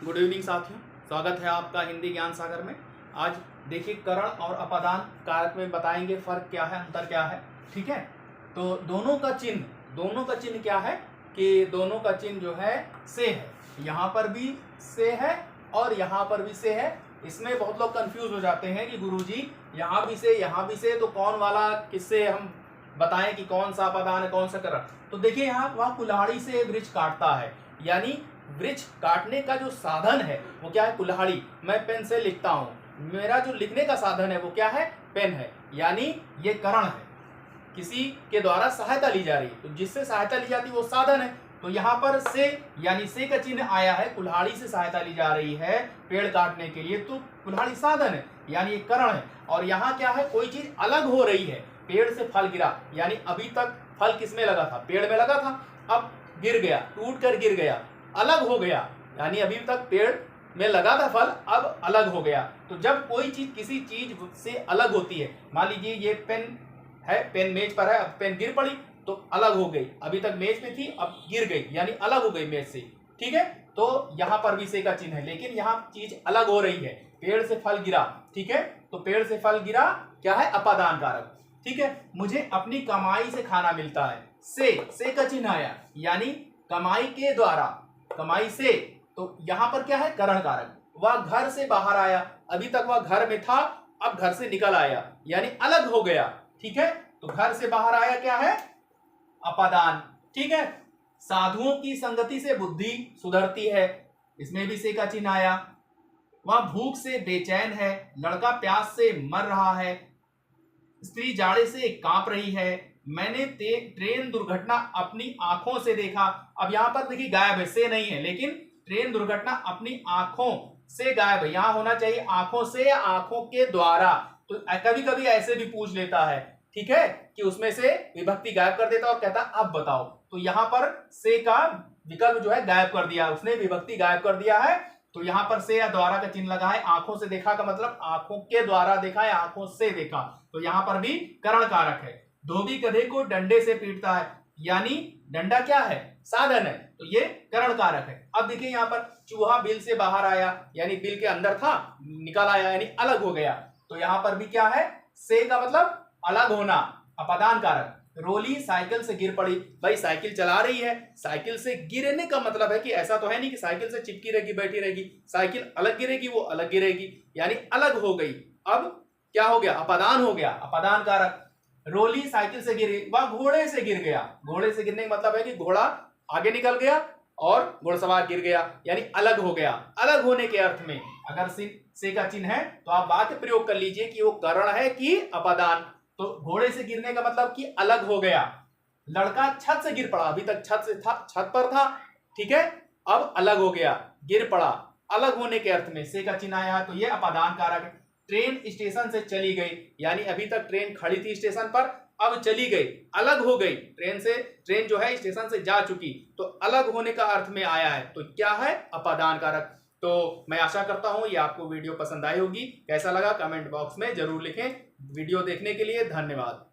Good evening साथियों, स्वागत है आपका हिंदी ज्ञान सागर में। आज देखिए करण और अपादान कारक में बताएंगे फर्क क्या है, अंतर क्या है। ठीक है, तो दोनों का चिन्ह क्या है कि दोनों का चिन्ह जो है से है। यहाँ पर भी से है और यहाँ पर भी से है। इसमें बहुत लोग कंफ्यूज हो जाते हैं कि गुरुजी यहाँ भी से तो कौन वाला किससे हम बताएं कि कौन सा अपादान है कौन सा करण। तो देखिए यहाँ वह कुल्हाड़ी से वृक्ष काटता है, यानी वृक्ष काटने का जो साधन है वो क्या है, कुल्हाड़ी। मैं पेन से लिखता हूं, मेरा जो लिखने का साधन है वो क्या है, पेन है, यानी ये करण है, किसी के द्वारा सहायता ली जा रही है। तो जिससे सहायता ली जाती है वो साधन है। तो यहाँ पर से यानी से का चिन्ह आया है, कुल्हाड़ी से सहायता ली जा रही है पेड़ काटने के लिए, तो कुल्हाड़ी साधन है यानी ये करण है। और यहाँ क्या है, कोई चीज अलग हो रही है, पेड़ से फल गिरा, यानी अभी तक फल किसमें लगा था, पेड़ में लगा था, अब गिर गया, टूट कर गिर गया, अलग हो गया, यानी अभी तक पेड़ में लगा था फल, अब अलग हो गया। तो जब कोई चीज किसी चीज से अलग होती है, मान लीजिए ये पेन है, पेन मेज पर है, अब पेन गिर पड़ी तो अलग हो गई, अभी तक मेज पे थी अब गिर गई, यानी अलग हो गई मेज से। ठीक है, तो यहाँ पर भी से का चिन्ह है, लेकिन यहाँ चीज अलग हो रही है, पेड़ से फल गिरा। ठीक है, तो पेड़ से फल गिरा क्या है, अपादान कारक। ठीक है, मुझे अपनी कमाई से खाना मिलता है, से का चिन्ह आया, यानी कमाई के द्वारा, कमाई से, तो यहां पर क्या है, करण कारक। वह घर से बाहर आया, अभी तक वह घर में था, अब घर से निकल आया, यानी अलग हो गया। ठीक है, तो घर से बाहर आया क्या है, अपादान। ठीक है, साधुओं की संगति से बुद्धि सुधरती है, इसमें भी से का चिन्ह आया। वह भूख से बेचैन है, लड़का प्यास से मर रहा है, स्त्री जाड़े से कांप रही है, मैंने ट्रेन दुर्घटना अपनी आंखों से देखा। अब यहां पर देखिए गायब है, से नहीं है, लेकिन ट्रेन दुर्घटना अपनी आंखों से गायब है, यहां होना चाहिए आंखों से या आंखों के द्वारा। तो कभी कभी ऐसे भी पूछ लेता है, ठीक है, कि उसमें से विभक्ति गायब कर देता और कहता अब बताओ। तो यहां पर से का विकल्प जो है गायब कर दिया, उसने विभक्ति गायब कर दिया है। तो यहां पर से या द्वारा का चिन्ह लगा है, आंखों से देखा का मतलब आंखों के द्वारा देखा या आंखों से देखा, तो यहां पर भी करण कारक है। धोबी गधे को डंडे से पीटता है, यानी डंडा क्या है, साधन है, तो ये करण कारक है। अब देखिए यहाँ पर चूहा बिल से बाहर आया, यानी बिल के अंदर था, निकल आया, यानी अलग हो गया, तो यहाँ पर भी क्या है, से का मतलब अलग होना, अपादान कारक। रोली साइकिल से गिर पड़ी, भाई साइकिल चला रही है, साइकिल से गिरने का मतलब है कि ऐसा तो है नहीं कि साइकिल से चिपकी रहेगी बैठी रहेगी, साइकिल अलग गिरेगी वो अलग गिरेगी, यानी अलग हो गई। अब क्या हो गया, अपादान हो गया, अपादान कारक। रोली साइकिल से गिर गई, वह घोड़े से गिर गया, घोड़े से गिरने का मतलब है कि घोड़ा आगे निकल गया और घोड़सवार गिर गया, यानी अलग हो गया। अलग होने के अर्थ में अगर से का चिन्ह है तो आप वाक्य प्रयोग कर लीजिए कि वो करण है कि अपादान। तो घोड़े से गिरने का मतलब कि अलग हो गया। लड़का छत से गिर पड़ा, अभी तक छत से था, छत पर था, ठीक है, अब अलग हो गया, गिर पड़ा, अलग होने के अर्थ में से का चिन्ह आया, तो ये अपादान कारक है। ट्रेन स्टेशन से चली गई, यानी अभी तक ट्रेन खड़ी थी स्टेशन पर, अब चली गई, अलग हो गई, ट्रेन से, ट्रेन जो है स्टेशन से जा चुकी, तो अलग होने का अर्थ में आया है, तो क्या है, अपादान कारक। तो मैं आशा करता हूं ये आपको वीडियो पसंद आई होगी, कैसा लगा कमेंट बॉक्स में जरूर लिखें। वीडियो देखने के लिए धन्यवाद।